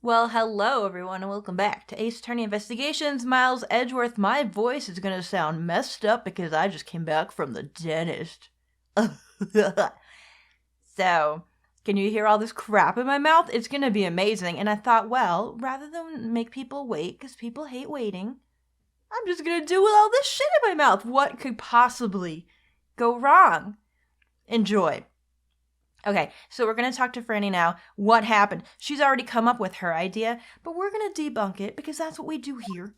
Well, hello everyone, and welcome back to Ace Attorney Investigations. Miles Edgeworth. My voice is gonna sound messed up because I just came back from the dentist. So, can you hear all this crap in my mouth? It's gonna be amazing. And I thought, well, rather than make people wait, because people hate waiting, I'm just gonna do with all this shit in my mouth. What could possibly go wrong? Enjoy. Okay, so we're going to talk to Franny now. What happened? She's already come up with her idea, but we're going to debunk it because that's what we do here.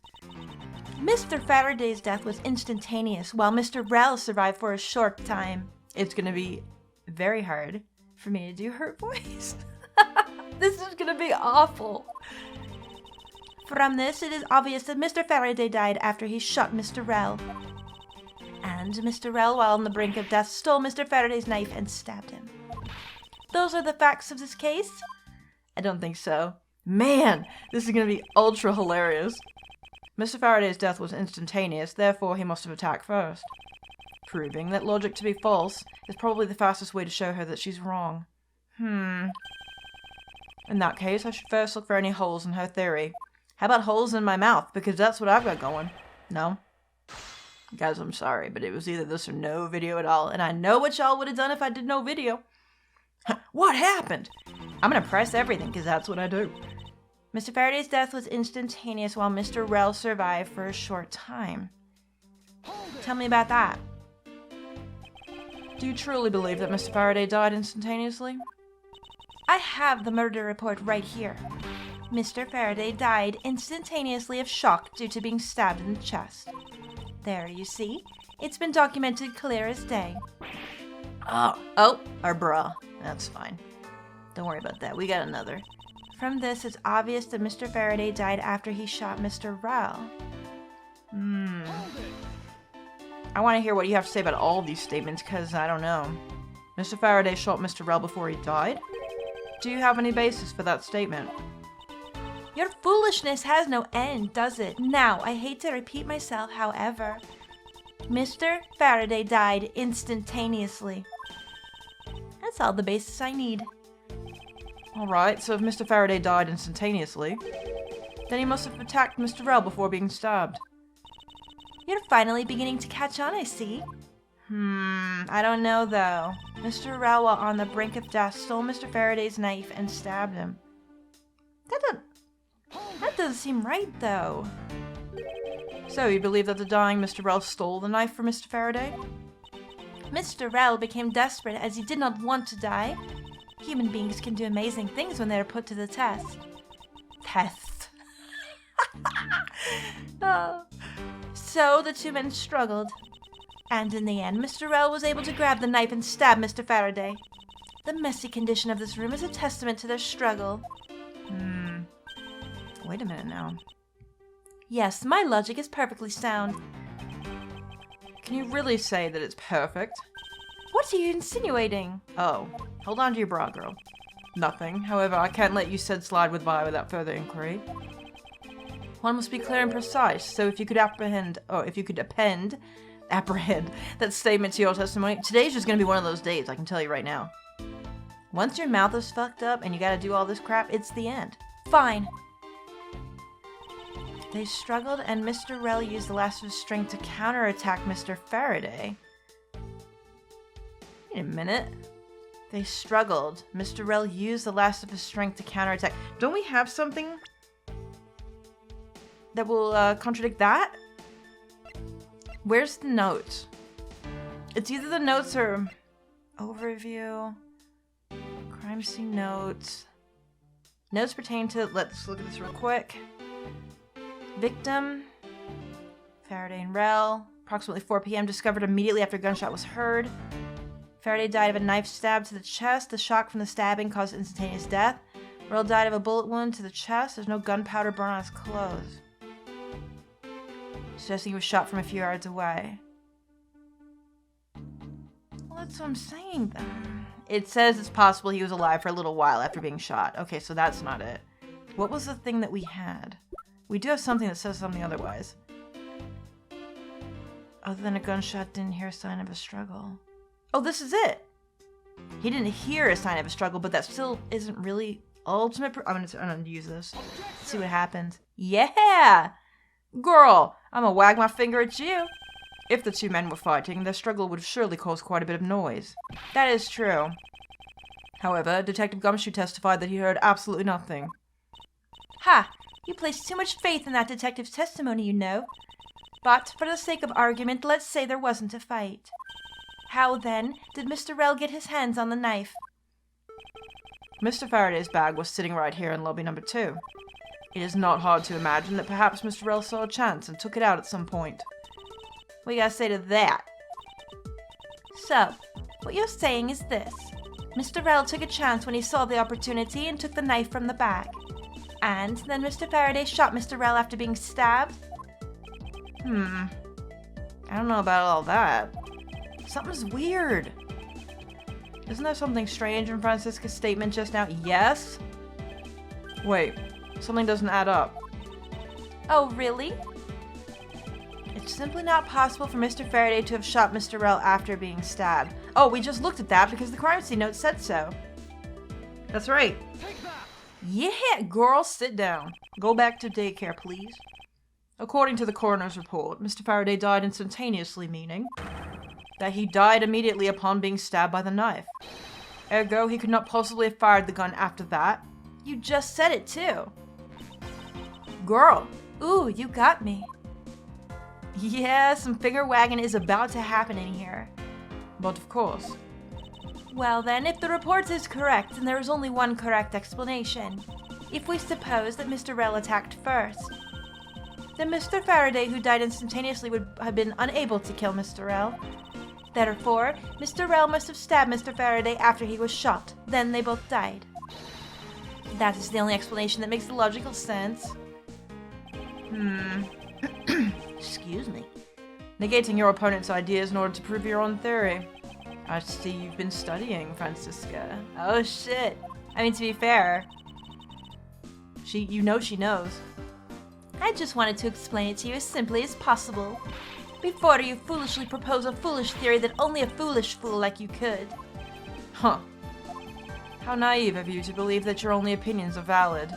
Mr. Faraday's death was instantaneous, while Mr. Rel survived for a short time. It's going to be very hard for me to do her voice. This is going to be awful. From this, it is obvious that Mr. Faraday died after he shot Mr. Rel. And Mr. Rel, while on the brink of death, stole Mr. Faraday's knife and stabbed him. Those are the facts of this case? I don't think so. Man, this is going to be ultra hilarious. Mr. Faraday's death was instantaneous, therefore he must have attacked first. Proving that logic to be false is probably the fastest way to show her that she's wrong. In that case, I should first look for any holes in her theory. How about holes in my mouth? Because that's what I've got going. No? Guys, I'm sorry, but it was either this or no video at all, and I know what y'all would have done if I did no video. What happened? I'm gonna press everything because that's what I do. Mr. Faraday's death was instantaneous while Mr. Rel survived for a short time. Tell me about that. Do you truly believe that Mr. Faraday died instantaneously? I have the murder report right here. Mr. Faraday died instantaneously of shock due to being stabbed in the chest. There, you see? It's been documented clear as day. Oh, our bra. That's fine. Don't worry about that. We got another. From this, it's obvious that Mr. Faraday died after he shot Mr. Rel. I want to hear what you have to say about all these statements, because I don't know. Mr. Faraday shot Mr. Rel before he died? Do you have any basis for that statement? Your foolishness has no end, does it? Now, I hate to repeat myself, however. Mr. Faraday died instantaneously. That's all the basis I need. Alright, so if Mr. Faraday died instantaneously, then he must have attacked Mr. Rel before being stabbed. You're finally beginning to catch on, I see. I don't know though. Mr. Rel, while on the brink of death, stole Mr. Faraday's knife and stabbed him. That doesn't seem right though. So, you believe that the dying Mr. Rel stole the knife from Mr. Faraday? Mr. Rel became desperate as he did not want to die. Human beings can do amazing things when they are put to the test. So the two men struggled. And in the end, Mr. Rel was able to grab the knife and stab Mr. Faraday. The messy condition of this room is a testament to their struggle. Wait a minute now. Yes, my logic is perfectly sound. Can you really say that it's perfect? What are you insinuating? Oh, hold on to your bra, girl. Nothing. However, I can't let you slide by without further inquiry. One must be clear and precise, so if you could append that statement to your testimony, today's just gonna be one of those days, I can tell you right now. Once your mouth is fucked up and you gotta do all this crap, it's the end. Fine. They struggled, and Mr. Rel used the last of his strength to counterattack Mr. Faraday. Wait a minute. They struggled. Mr. Rel used the last of his strength to counterattack. Don't we have something that will contradict that? Where's the notes? It's either the notes or overview, crime scene notes. Notes pertain to, let's look at this real quick. Victim, Faraday and Rel, approximately 4 p.m. discovered immediately after a gunshot was heard. Faraday died of a knife stab to the chest. The shock from the stabbing caused instantaneous death. Rel died of a bullet wound to the chest. There's no gunpowder burn on his clothes, suggesting he was shot from a few yards away. Well, that's what I'm saying then. It says it's possible he was alive for a little while after being shot. Okay, so that's not it. What was the thing that we had? We do have something that says something otherwise. Other than a gunshot, didn't hear a sign of a struggle. Oh, this is it! He didn't hear a sign of a struggle, but that still isn't really I'm gonna use this. See what happens. Yeah! Girl, I'm gonna wag my finger at you. If the two men were fighting, their struggle would surely cause quite a bit of noise. That is true. However, Detective Gumshoe testified that he heard absolutely nothing. Ha! You place too much faith in that detective's testimony, you know. But, for the sake of argument, let's say there wasn't a fight. How, then, did Mr. Rell get his hands on the knife? Mr. Faraday's bag was sitting right here in lobby number 2. It is not hard to imagine that perhaps Mr. Rell saw a chance and took it out at some point. What do you gotta say to that? So, what you're saying is this. Mr. Rell took a chance when he saw the opportunity and took the knife from the bag. And then Mr. Faraday shot Mr. Rell after being stabbed? I don't know about all that. Something's weird. Isn't there something strange in Francisca's statement just now? Yes? Wait, something doesn't add up. Oh, really? It's simply not possible for Mr. Faraday to have shot Mr. Rell after being stabbed. Oh, we just looked at that because the crime scene note said so. That's right. Yeah, girl, sit down. Go back to daycare, please. According to the coroner's report, Mr. Faraday died instantaneously, meaning that he died immediately upon being stabbed by the knife. Ergo, he could not possibly have fired the gun after that. You just said it too. Girl. Ooh, you got me. Yeah, some finger wagging is about to happen in here. But of course. Well then, if the report is correct, then there is only one correct explanation. If we suppose that Mr. Rell attacked first, then Mr. Faraday, who died instantaneously, would have been unable to kill Mr. Rell. Therefore, Mr. Rell must have stabbed Mr. Faraday after he was shot. Then they both died. That is the only explanation that makes logical sense. Excuse me. Negating your opponent's ideas in order to prove your own theory. I see you've been studying, Francisca. Oh shit. I mean, to be fair, you know she knows. I just wanted to explain it to you as simply as possible. Before you foolishly propose a foolish theory that only a foolish fool like you could. Huh. How naive of you to believe that your only opinions are valid,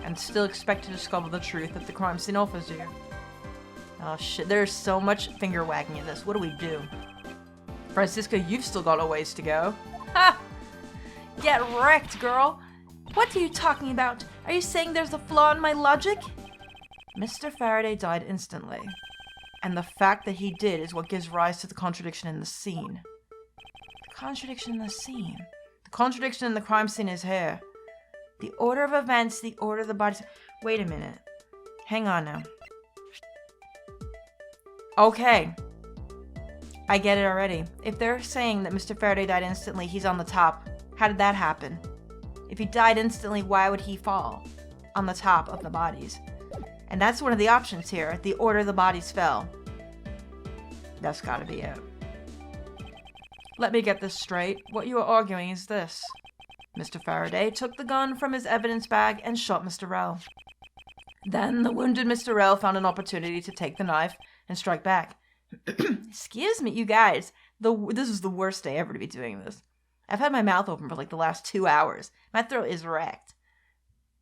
and still expect to discover the truth that the crime scene offers you. Oh shit, there's so much finger wagging in this. What do we do? Francisca, you've still got a ways to go. Ha! Get wrecked, girl. What are you talking about? Are you saying there's a flaw in my logic? Mr. Faraday died instantly, and the fact that he did is what gives rise to the contradiction in the scene. The contradiction in the scene? The contradiction in the crime scene is here. The order of events, the order of the bodies. Wait a minute. Hang on now. Okay. I get it already. If they're saying that Mr. Faraday died instantly, he's on the top. How did that happen? If he died instantly, why would he fall? On the top of the bodies. And that's one of the options here. The order the bodies fell. That's gotta be it. Let me get this straight. What you are arguing is this. Mr. Faraday took the gun from his evidence bag and shot Mr. Rell. Then the wounded Mr. Rell found an opportunity to take the knife and strike back. Excuse me, you guys. This is the worst day ever to be doing this. I've had my mouth open for like the last 2 hours. My throat is wrecked.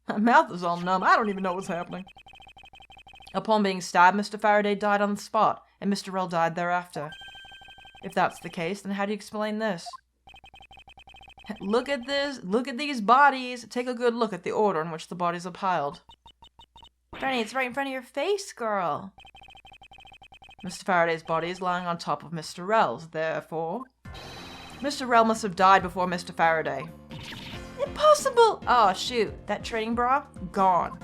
My mouth is all numb. I don't even know what's happening. Upon being stabbed, Mr. Faraday died on the spot, and Mr. Rell died thereafter. If that's the case, then how do you explain this? Look at this. Look at these bodies. Take a good look at the order in which the bodies are piled. Franny, it's right in front of your face, girl. Mr. Faraday's body is lying on top of Mr. Rell's, therefore Mr. Rell must have died before Mr. Faraday. Impossible! Oh, shoot. That trading bra? Gone.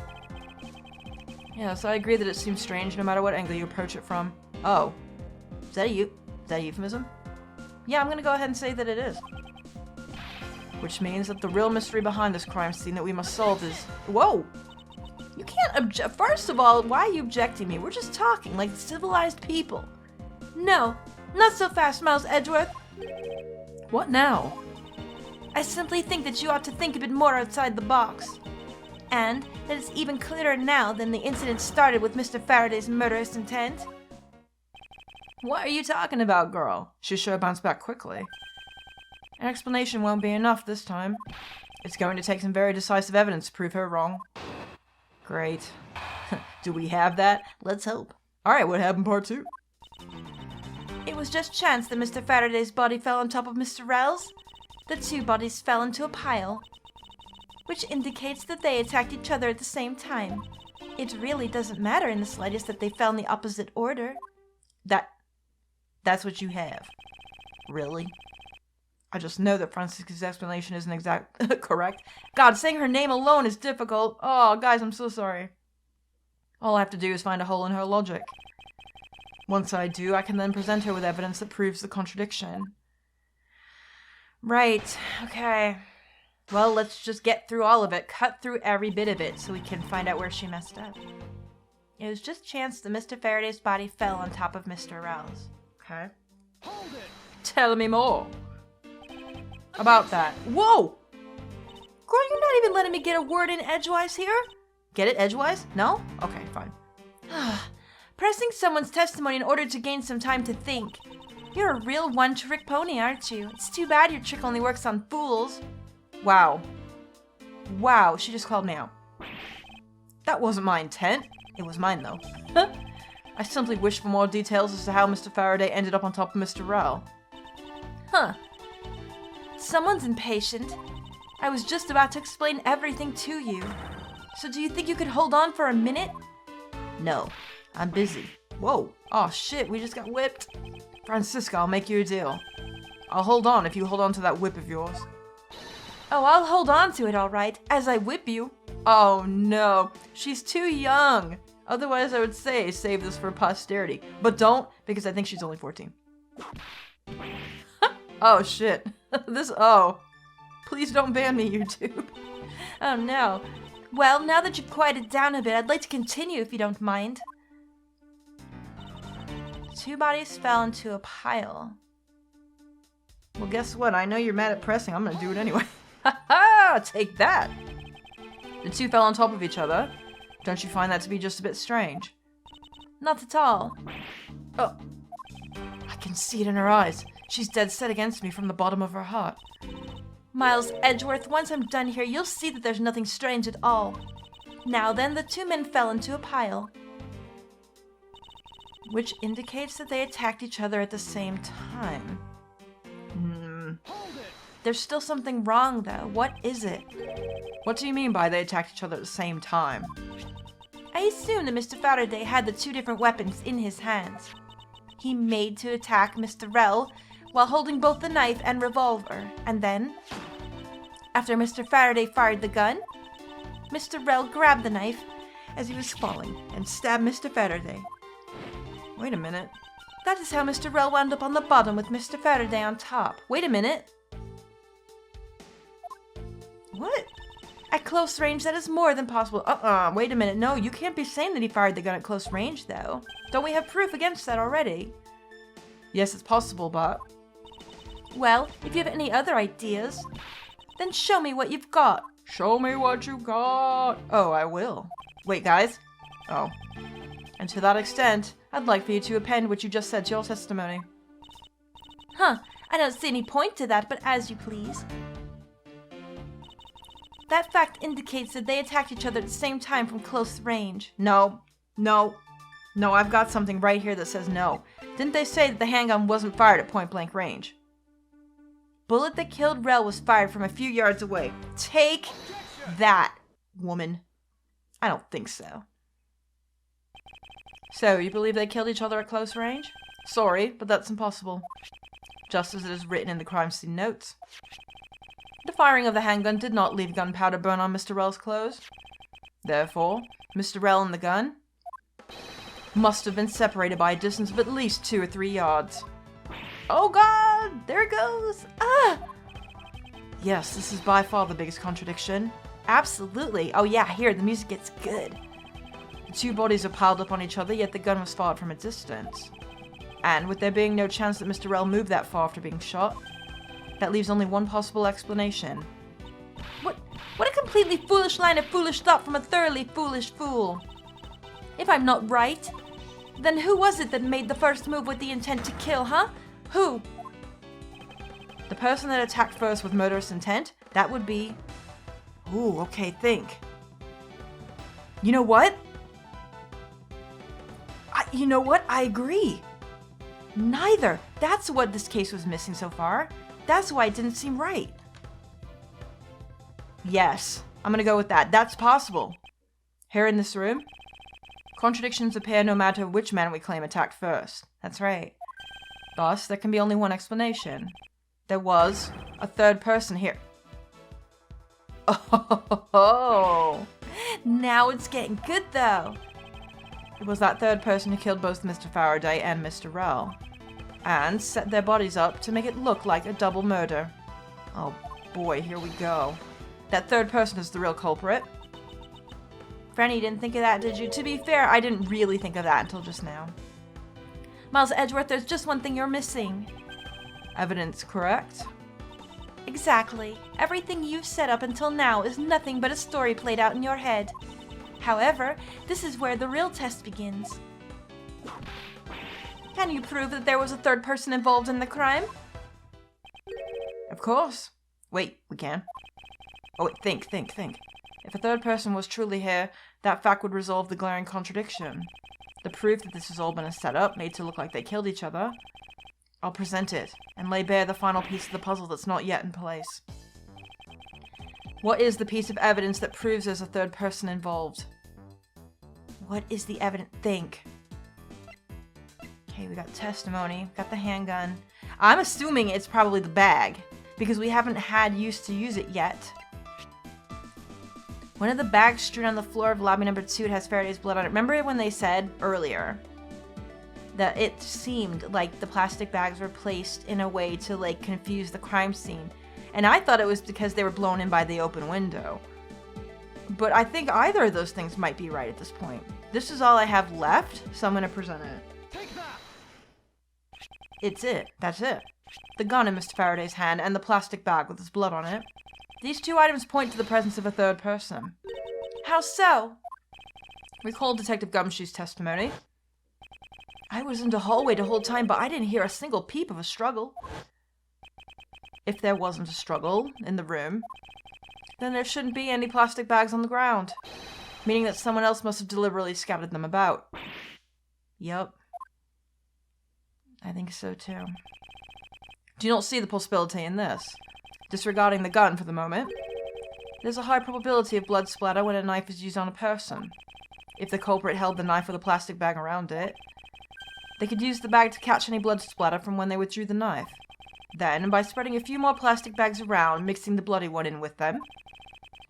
Yes, I agree that it seems strange no matter what angle you approach it from. Oh. Is that a euphemism? Yeah, I'm gonna go ahead and say that it is. Which means that the real mystery behind this crime scene that we must solve is... Whoa! You can't object. First of all, why are you objecting me? We're just talking like civilized people. No, not so fast, Miles Edgeworth. What now? I simply think that you ought to think a bit more outside the box. And that it's even clearer now than the incident started with Mr. Faraday's murderous intent. What are you talking about, girl? She sure bounced back quickly. An explanation won't be enough this time. It's going to take some very decisive evidence to prove her wrong. Great. Do we have that? Let's hope. Alright, what happened part 2? It was just chance that Mr. Faraday's body fell on top of Mr. Rel's. The two bodies fell into a pile, which indicates that they attacked each other at the same time. It really doesn't matter in the slightest that they fell in the opposite order. That's what you have. Really? I just know that Francisca's explanation isn't exact correct. God, saying her name alone is difficult. Oh, guys, I'm so sorry. All I have to do is find a hole in her logic. Once I do, I can then present her with evidence that proves the contradiction. Right, okay. Well, let's just get through all of it, cut through every bit of it, so we can find out where she messed up. It was just chance that Mr. Faraday's body fell on top of Mr. Rel's. Okay. Hold it. Tell me more. About that. Whoa! Girl, you're not even letting me get a word in edgewise here? Get it edgewise? No? Okay, fine. Pressing someone's testimony in order to gain some time to think. You're a real one-trick pony, aren't you? It's too bad your trick only works on fools. Wow. Wow, she just called me out. That wasn't my intent. It was mine, though. I simply wish for more details as to how Mr. Faraday ended up on top of Mr. Rel. Huh. Someone's impatient. I was just about to explain everything to you. So do you think you could hold on for a minute? No, I'm busy. Whoa. Oh shit, we just got whipped. Francisca, I'll make you a deal. I'll hold on if you hold on to that whip of yours. Oh, I'll hold on to it all right, as I whip you. Oh no, she's too young. Otherwise I would say save this for posterity. But don't, because I think she's only 14. Oh shit. Please don't ban me, YouTube. Oh no. Well, now that you've quieted down a bit, I'd like to continue if you don't mind. Two bodies fell into a pile. Well, guess what? I know you're mad at pressing. I'm gonna do it anyway. Ha ha! Take that! The two fell on top of each other. Don't you find that to be just a bit strange? Not at all. Oh. I can see it in her eyes. She's dead set against me from the bottom of her heart. Miles Edgeworth, once I'm done here, you'll see that there's nothing strange at all. Now then, the two men fell into a pile, which indicates that they attacked each other at the same time. There's still something wrong, though. What is it? What do you mean by they attacked each other at the same time? I assume that Mr. Faraday had the two different weapons in his hands. He made to attack Mr. Rel while holding both the knife and revolver, and then, after Mr. Faraday fired the gun, Mr. Rel grabbed the knife as he was falling and stabbed Mr. Faraday. Wait a minute. That is how Mr. Rel wound up on the bottom with Mr. Faraday on top. Wait a minute. What? At close range, that is more than possible. Wait a minute. No, you can't be saying that he fired the gun at close range, though. Don't we have proof against that already? Yes, it's possible, but... Well, if you have any other ideas, then show me what you've got. Show me what you got. Oh, I will. Wait, guys. Oh. And to that extent, I'd like for you to append what you just said to your testimony. Huh. I don't see any point to that, but as you please. That fact indicates that they attacked each other at the same time from close range. No, I've got something right here that says no. Didn't they say that the handgun wasn't fired at point-blank range? Bullet that killed Rel was fired from a few yards away. Take that, woman. I don't think so. So, you believe they killed each other at close range? Sorry, but that's impossible. Just as it is written in the crime scene notes. The firing of the handgun did not leave gunpowder burn on Mr. Rel's clothes. Therefore, Mr. Rel and the gun must have been separated by a distance of at least 2 or 3 yards. Oh god! There it goes! Ah! Yes, this is by far the biggest contradiction. Absolutely. Oh yeah, here, the music gets good. The two bodies are piled up on each other, yet the gun was fired from a distance. And with there being no chance that Mr. Rel moved that far after being shot, that leaves only one possible explanation. What a completely foolish line of foolish thought from a thoroughly foolish fool. If I'm not right, then who was it that made the first move with the intent to kill, huh? Who? The person that attacked first with murderous intent, that would be Ooh, okay, think. You know what? I agree. Neither. That's what this case was missing so far. That's why it didn't seem right. Yes, I'm gonna go with that. That's possible. Here in this room, contradictions appear no matter which man we claim attacked first. That's right. Thus, there can be only one explanation. There was a third person here. Oh, now it's getting good though. It was that third person who killed both Mr. Faraday and Mr. Rell, and set their bodies up to make it look like a double murder. Oh boy, here we go. That third person is the real culprit. Franny, you didn't think of that, did you? To be fair, I didn't really think of that until just now. Miles Edgeworth, there's just one thing you're missing. Evidence, correct? Exactly. Everything you've set up until now is nothing but a story played out in your head. However, this is where the real test begins. Can you prove that there was a third person involved in the crime? Of course. Wait, we can. Oh wait, think. If a third person was truly here, that fact would resolve the glaring contradiction. The proof that this has all been a setup, made to look like they killed each other. I'll present it, and lay bare the final piece of the puzzle that's not yet in place. What is the piece of evidence that proves there's a third person involved? What is the evidence? Think. Okay, we got testimony, got the handgun. I'm assuming it's probably the bag, because we haven't had use to use it yet. One of the bags strewn on the floor of lobby number 2 has Faraday's blood on it. Remember when they said earlier that it seemed like the plastic bags were placed in a way to like confuse the crime scene? And I thought it was because they were blown in by the open window. But I think either of those things might be right at this point. This is all I have left, so I'm going to present it. Take that! It's it. That's it. The gun in Mr. Faraday's hand and the plastic bag with his blood on it. These two items point to the presence of a third person. How so? Recall Detective Gumshoe's testimony. I was in the hallway the whole time, but I didn't hear a single peep of a struggle. If there wasn't a struggle in the room, then there shouldn't be any plastic bags on the ground, meaning that someone else must have deliberately scattered them about. Yup. I think so too. Do you not see the possibility in this? Disregarding the gun for the moment, there's a high probability of blood splatter when a knife is used on a person. If the culprit held the knife with a plastic bag around it, they could use the bag to catch any blood splatter from when they withdrew the knife. Then, by spreading a few more plastic bags around, mixing the bloody one in with them,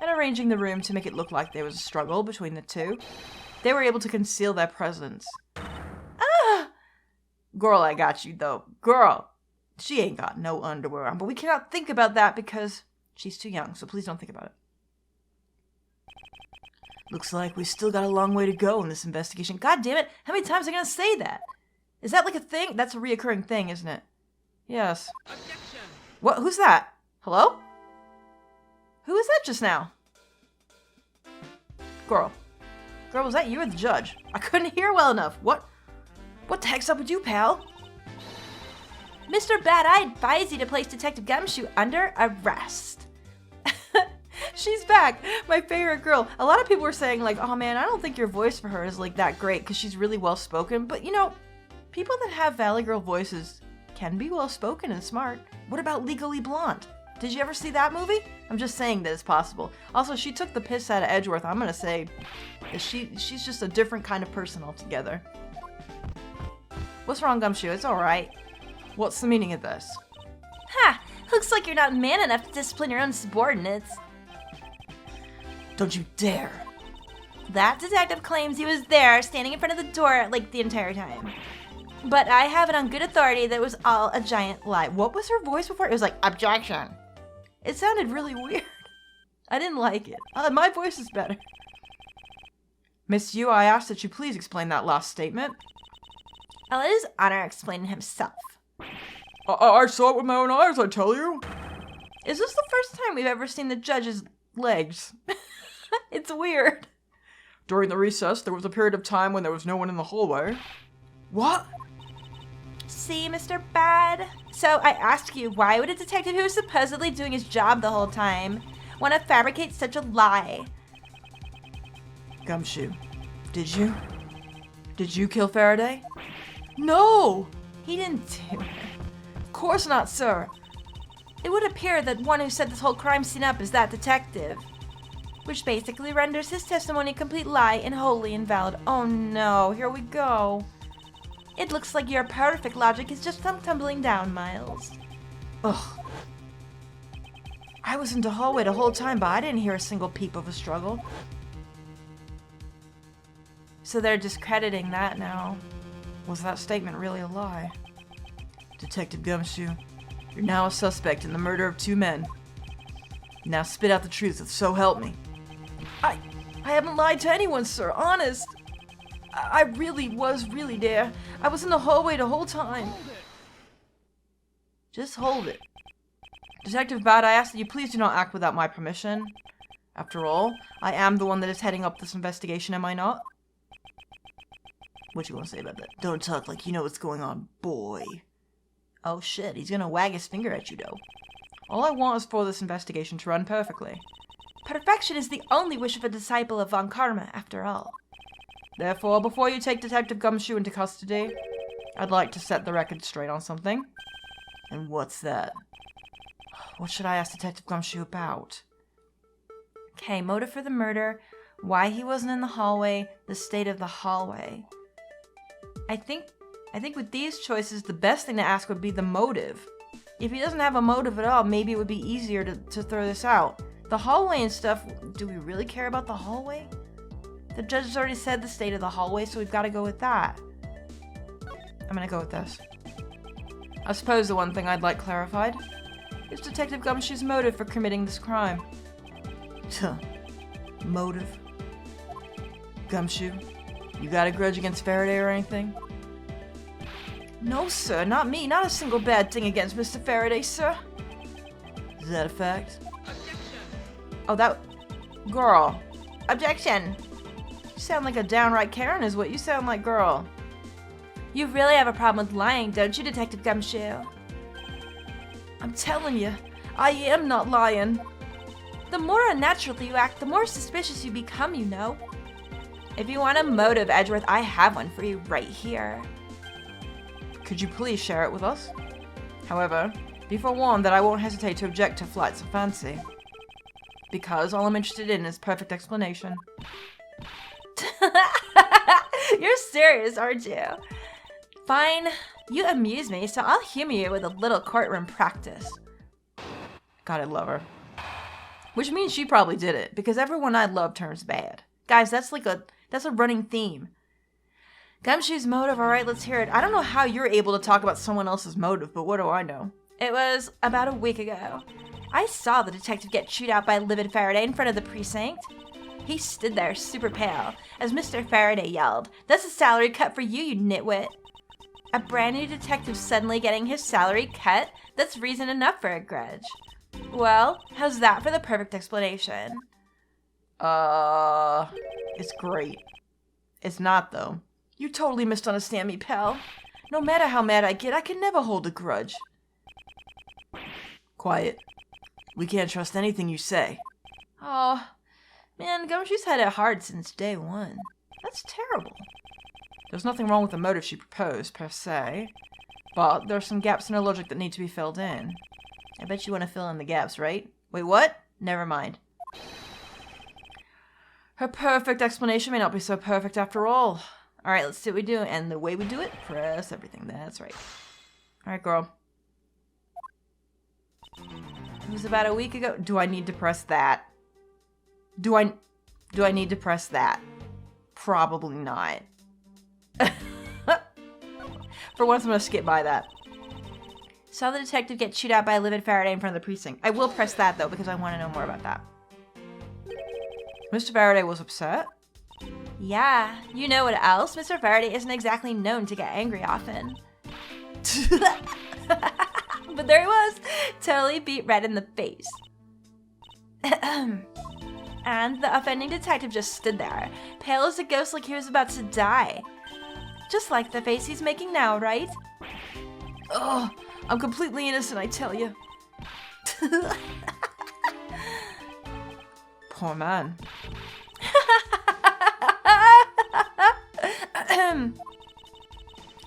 and arranging the room to make it look like there was a struggle between the two, they were able to conceal their presence. Ah! Girl, I got you, though. Girl! She ain't got no underwear on, but we cannot think about that because she's too young, so please don't think about it. Looks like we still got a long way to go in this investigation. God damn it, how many times am I gonna say that? Is that like a thing? That's a reoccurring thing, isn't it? Yes. Objection! What? Who's that? Hello? Who is that just now? Girl. Girl, was that you or the judge? I couldn't hear well enough. What the heck's up with you, pal? Mr. Bad, I advise you to place Detective Gumshoe under arrest. She's back! My favorite girl. A lot of people were saying, like, oh man, I don't think your voice for her is, like, that great because she's really well-spoken. But, you know, people that have Valley Girl voices can be well-spoken and smart. What about Legally Blonde? Did you ever see that movie? I'm just saying that it's possible. Also, she took the piss out of Edgeworth. I'm gonna say that she's just a different kind of person altogether. What's wrong, Gumshoe? It's alright. What's the meaning of this? Ha! Looks like you're not man enough to discipline your own subordinates. Don't you dare! That detective claims he was there, standing in front of the door, like, the entire time. But I have it on good authority that it was all a giant lie. What was her voice before? It was like, objection. It sounded really weird. I didn't like it. My voice is better. Miss Yu, I ask that you please explain that last statement. I'll let his honor explain himself. I saw it with my own eyes, I tell you. Is this the first time we've ever seen the judge's legs? It's weird. During the recess, there was a period of time when there was no one in the hallway. What? See, Mr. Bad? So I ask you, why would a detective who was supposedly doing his job the whole time, want to fabricate such a lie? Gumshoe, did you? Did you kill Faraday? No! He didn't do it. Of course not, sir. It would appear that one who set this whole crime scene up is that detective, which basically renders his testimony a complete lie and wholly invalid. Oh no, here we go. It looks like your perfect logic is just tumbling down, Miles. Ugh. I was in the hallway the whole time, but I didn't hear a single peep of a struggle. So they're discrediting that now. Was that statement really a lie? Detective Gumshoe, you're now a suspect in the murder of 2 men. Now spit out the truth, so help me. I haven't lied to anyone, sir, honest. I really was there. I was in the hallway the whole time. Just hold it. Detective Bad, I ask that you please do not act without my permission. After all, I am the one that is heading up this investigation, am I not? What you want to say about that? Don't talk like you know what's going on, boy. Oh shit, he's gonna wag his finger at you, though. All I want is for this investigation to run perfectly. Perfection is the only wish of a disciple of Von Karma, after all. Therefore, before you take Detective Gumshoe into custody, I'd like to set the record straight on something. And what's that? What should I ask Detective Gumshoe about? Okay, motive for the murder, why he wasn't in the hallway, the state of the hallway. I think with these choices, the best thing to ask would be the motive. If he doesn't have a motive at all, maybe it would be easier to throw this out. The hallway and stuff, do we really care about the hallway? The judge has already said the state of the hallway, so we've got to go with that. I'm gonna go with this. I suppose the one thing I'd like clarified is Detective Gumshoe's motive for committing this crime. Motive? Gumshoe, you got a grudge against Faraday or anything? No, sir, not me. Not a single bad thing against Mr. Faraday, sir. Is that a fact? Objection. Oh, that... Girl. Objection. You sound like a downright Karen is what you sound like, girl. You really have a problem with lying, don't you, Detective Gumshoe? I'm telling you, I am not lying. The more unnatural you act, the more suspicious you become, you know. If you want a motive, Edgeworth, I have one for you right here. Could you please share it with us? However, be forewarned that I won't hesitate to object to flights of fancy. Because all I'm interested in is perfect explanation. You're serious, aren't you? Fine, you amuse me, so I'll humor you with a little courtroom practice. God, I love her. Which means she probably did it, because everyone I love turns bad. Guys, that's a running theme. Gumshoe's motive, alright, let's hear it. I don't know how you're able to talk about someone else's motive, but what do I know? It was about a week ago. I saw the detective get chewed out by livid Faraday in front of the precinct. He stood there super pale as Mr. Faraday yelled, "That's a salary cut for you, you nitwit." A brand new detective suddenly getting his salary cut? That's reason enough for a grudge. Well, how's that for the perfect explanation? It's great. It's not, though. You totally misunderstand me, pal. No matter how mad I get, I can never hold a grudge. Quiet. We can't trust anything you say. Oh, man, Gumshoe's had it hard since day one. That's terrible. There's nothing wrong with the motive she proposed, per se. But there are some gaps in her logic that need to be filled in. I bet you want to fill in the gaps, right? Wait, what? Never mind. Her perfect explanation may not be so perfect after all. Alright, let's see what we do. And the way we do it, press everything. That's right. Alright, girl. It was about a week ago. Do I need to press that? Do I need to press that? Probably not. For once, I'm going to skip by that. Saw the detective get chewed out by a livid Faraday in front of the precinct. I will press that, though, because I want to know more about that. Mr. Faraday was upset? Yeah, you know what else? Mr. Faraday isn't exactly known to get angry often. But there he was, totally beat red in the face. And the offending detective just stood there, pale as a ghost like he was about to die. Just like the face he's making now, right? Oh, I'm completely innocent, I tell you. Poor man.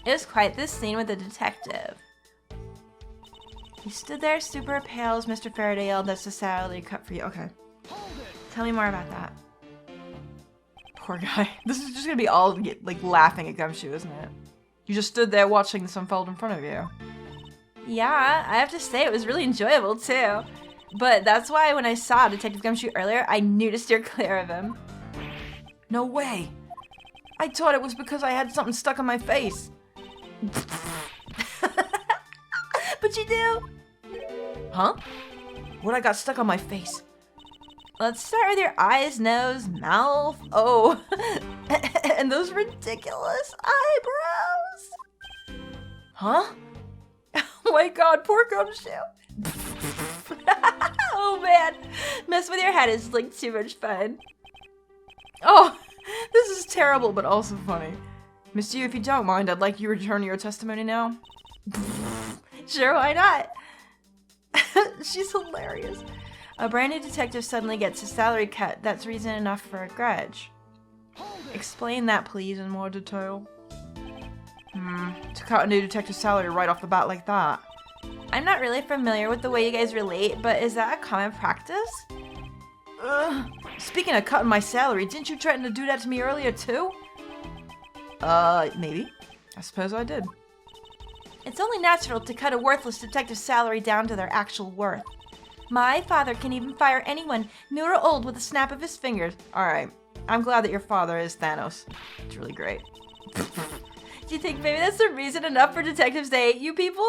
It was quite this scene with the detective. He stood there super pale as Mr. Faraday yelled, "That's a salary cut for you." Okay. Tell me more about that. Poor guy. This is just gonna be all like laughing at Gumshoe, isn't it? You just stood there watching this unfold in front of you. Yeah, I have to say it was really enjoyable too. But that's why when I saw Detective Gumshoe earlier, I knew to steer clear of him. No way. I thought it was because I had something stuck on my face. But you do. Huh? What I got stuck on my face? Let's start with your eyes, nose, mouth. Oh, and those ridiculous eyebrows. Huh? Oh my god, poor Gumshoe. Oh man, mess with your head is like too much fun. Oh, this is terrible but also funny. Monsieur, if you don't mind, I'd like you to return your testimony now. Sure, why not? She's hilarious. A brand new detective suddenly gets his salary cut. That's reason enough for a grudge. Explain that, please, in more detail. To cut a new detective's salary right off the bat like that. I'm not really familiar with the way you guys relate, but is that a common practice? Speaking of cutting my salary, didn't you threaten to do that to me earlier too? Maybe. I suppose I did. It's only natural to cut a worthless detective's salary down to their actual worth. My father can even fire anyone, new or old, with a snap of his fingers. Alright, I'm glad that your father is Thanos. It's really great. Do you think maybe that's the reason enough for detectives to hate you people?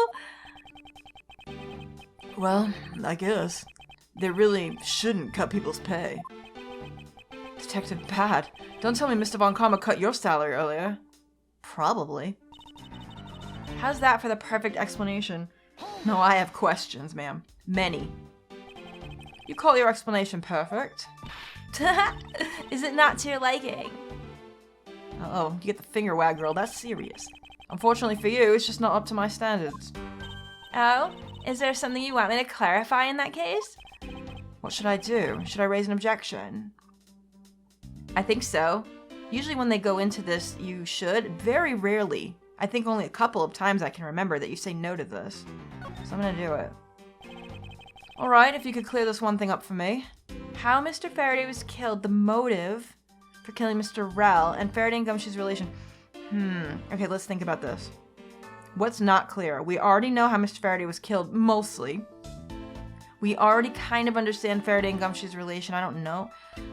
Well, I guess. They really shouldn't cut people's pay. Detective Bad, don't tell me Mr. Von Karma cut your salary earlier. Probably. How's that for the perfect explanation? No, I have questions, ma'am. Many. You call your explanation perfect? Is it not to your liking? Uh-oh, you get the finger wag, girl. That's serious. Unfortunately for you, it's just not up to my standards. Oh? Is there something you want me to clarify in that case? What should I do? Should I raise an objection? I think so. Usually when they go into this, you should. Very rarely. I think only a couple of times I can remember that you say no to this. So I'm gonna do it. Alright, if you could clear this one thing up for me. How Mr. Faraday was killed, the motive for killing Mr. Rel, and Faraday and Gumshoe's relation. Okay, let's think about this. What's not clear? We already know how Mr. Faraday was killed, mostly. We already kind of understand Faraday and Gumshoe's relation. I don't know.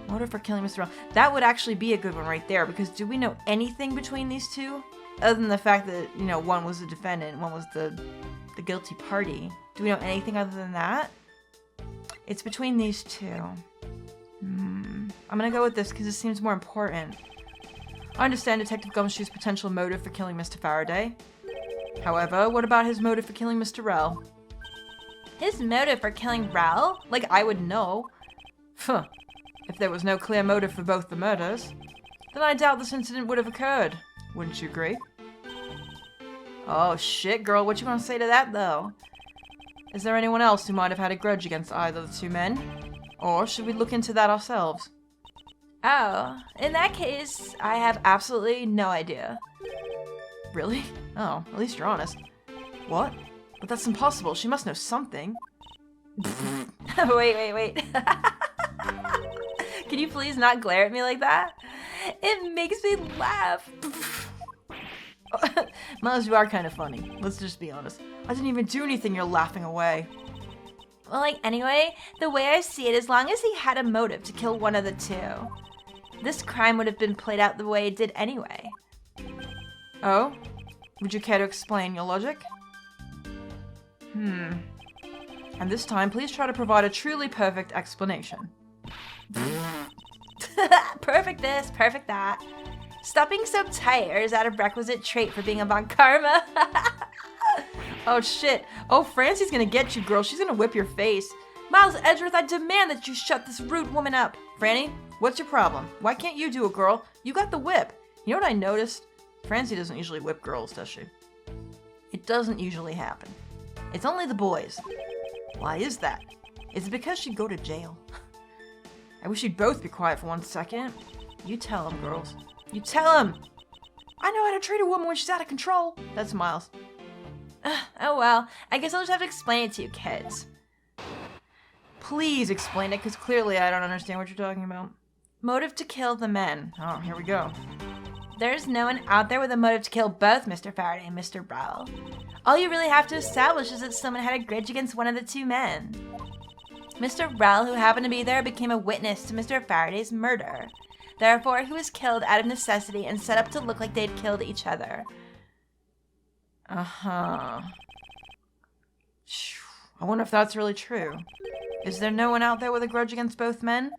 Motive for killing Mr. Rel. That would actually be a good one right there, because do we know anything between these two? Other than the fact that, you know, one was the defendant, one was the guilty party. Do we know anything other than that? It's between these two. I'm gonna go with this because it seems more important. I understand Detective Gumshoe's potential motive for killing Mr. Faraday. However, what about his motive for killing Mr. Rel? His motive for killing Rel? Like I would know. If there was no clear motive for both the murders, then I doubt this incident would have occurred. Wouldn't you agree? Oh shit, girl, what you gonna say to that, though? Is there anyone else who might have had a grudge against either of the two men? Or should we look into that ourselves? Oh, in that case, I have absolutely no idea. Really? Oh, at least you're honest. What? But that's impossible. She must know something. Wait. Can you please not glare at me like that? It makes me laugh. Miles, you are kind of funny. Let's just be honest. I didn't even do anything, you're laughing away. Well, like, anyway, the way I see it, as long as he had a motive to kill one of the two, this crime would have been played out the way it did anyway. Oh? Would you care to explain your logic? And this time, please try to provide a truly perfect explanation. Perfect this, perfect that. Stop being so tight, or is that a requisite trait for being a Von Karma? Oh shit. Oh, Francie's gonna get you, girl. She's gonna whip your face. Miles Edgeworth, I demand that you shut this rude woman up. Franny, what's your problem? Why can't you do it, girl? You got the whip. You know what I noticed? Francie doesn't usually whip girls, does she? It doesn't usually happen. It's only the boys. Why is that? Is it because she'd go to jail? I wish you'd both be quiet for 1 second. You tell him, girls. You tell him! I know how to treat a woman when she's out of control. That's Miles. Oh well, I guess I'll just have to explain it to you kids. Please explain it, because clearly I don't understand what you're talking about. Motive to kill the men. Oh, here we go. There's no one out there with a motive to kill both Mr. Faraday and Mr. Rowell. All you really have to establish is that someone had a grudge against one of the two men. Mr. Rowell, who happened to be there, became a witness to Mr. Faraday's murder. Therefore, he was killed out of necessity and set up to look like they'd killed each other. Uh-huh. I wonder if that's really true. Is there no one out there with a grudge against both men?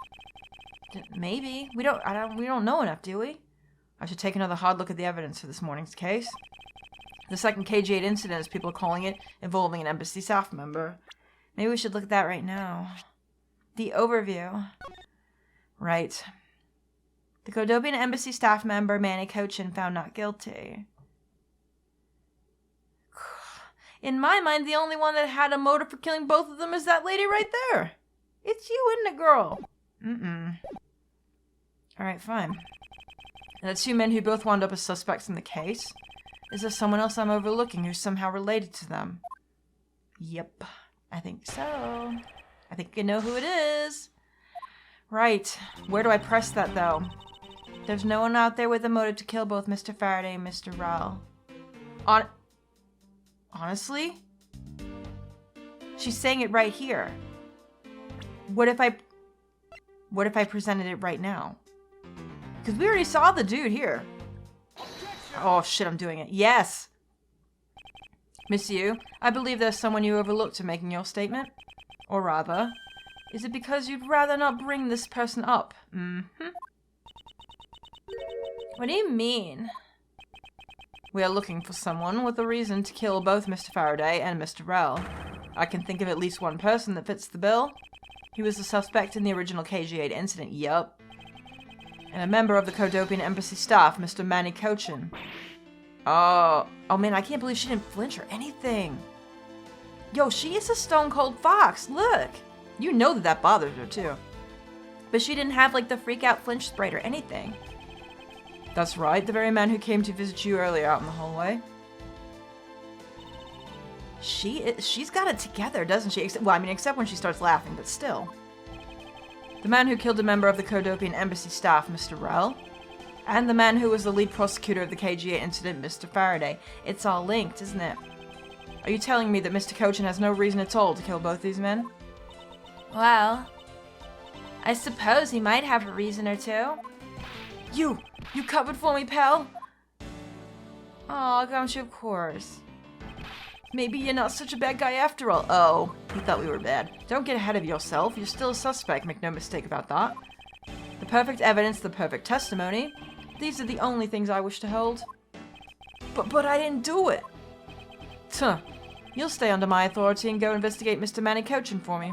Maybe. We don't know enough, do we? I should take another hard look at the evidence for this morning's case. The second KG8 incident, as people are calling it, involving an embassy staff member. Maybe we should look at that right now. The overview. Right. The Kodopian embassy staff member, Manny Cochin, found not guilty. In my mind, the only one that had a motive for killing both of them is that lady right there. It's you, isn't it, girl? Alright, fine. And the two men who both wound up as suspects in the case. Is there someone else I'm overlooking who's somehow related to them? Yep, I think so. I think I know who it is. Right, where do I press that, though? There's no one out there with a motive to kill both Mr. Faraday and Mr. Rowell. Honestly? She's saying it right here. What if I presented it right now? Because we already saw the dude here. Oh shit, I'm doing it. Yes! Miss Yu, I believe there's someone you overlooked in making your statement. Or rather, is it because you'd rather not bring this person up? What do you mean? We are looking for someone with a reason to kill both Mr. Faraday and Mr. Rowell. I can think of at least one person that fits the bill. He was the suspect in the original KG8 incident, yup. And a member of the Kodopian embassy staff, Mr. Manny Cochin. Oh man, I can't believe she didn't flinch or anything. Yo, she is a stone-cold fox, look! You know that bothers her, too. But she didn't have, like, the freak-out flinch sprite or anything. That's right, the very man who came to visit you earlier out in the hallway. She's got it together, doesn't she? Except when she starts laughing, but still. The man who killed a member of the Kodopian embassy staff, Mr. Rowell, and the man who was the lead prosecutor of the KGA incident, Mr. Faraday. It's all linked, isn't it? Are you telling me that Mr. Cochin has no reason at all to kill both these men? Well, I suppose he might have a reason or two. You covered for me, pal? Aw, Gumshoe, of course. Maybe you're not such a bad guy after all. Oh, he thought we were bad. Don't get ahead of yourself. You're still a suspect, make no mistake about that. The perfect evidence, the perfect testimony. These are the only things I wish to hold. But I didn't do it. Tuh. You'll stay under my authority and go investigate Mr. Manny Cochin for me.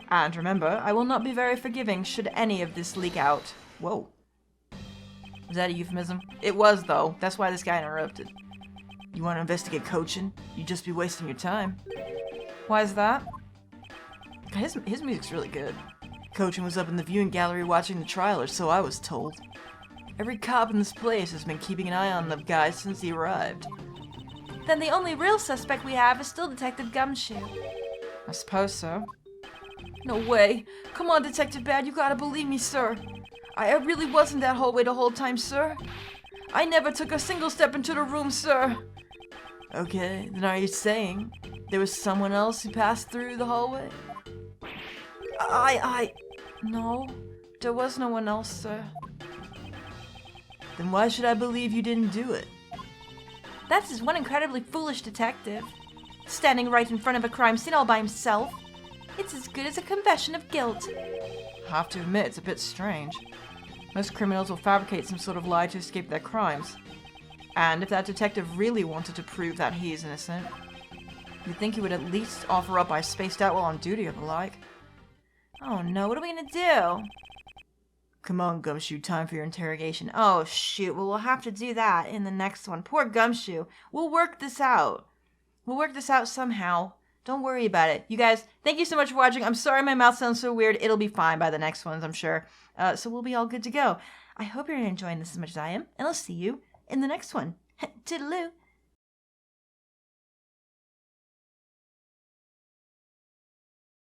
And remember, I will not be very forgiving should any of this leak out. Whoa. Was that a euphemism? It was, though. That's why this guy interrupted. You want to investigate Cochin? You'd just be wasting your time. Why is that? His music's really good. Cochin was up in the viewing gallery watching the trial, or so I was told. Every cop in this place has been keeping an eye on the guy since he arrived. Then the only real suspect we have is still Detective Gumshoe. I suppose so. No way. Come on, Detective Bad, you gotta believe me, sir. I really wasn't that hallway the whole time, sir. I never took a single step into the room, sir. Okay, then are you saying there was someone else who passed through the hallway? No, there was no one else, sir. Then why should I believe you didn't do it? That's just one incredibly foolish detective. Standing right in front of a crime scene all by himself. It's as good as a confession of guilt. I have to admit, it's a bit strange. Most criminals will fabricate some sort of lie to escape their crimes. And if that detective really wanted to prove that he is innocent, you'd think he would at least offer up I spaced out while on duty or the like. Oh no, what are we gonna do? Come on, Gumshoe, time for your interrogation. Oh shoot, well we'll have to do that in the next one. Poor Gumshoe. We'll work this out. We'll work this out somehow. Don't worry about it. You guys, thank you so much for watching. I'm sorry my mouth sounds so weird. It'll be fine by the next ones, I'm sure. So we'll be all good to go. I hope you're enjoying this as much as I am, and I'll see you in the next one. Toodaloo.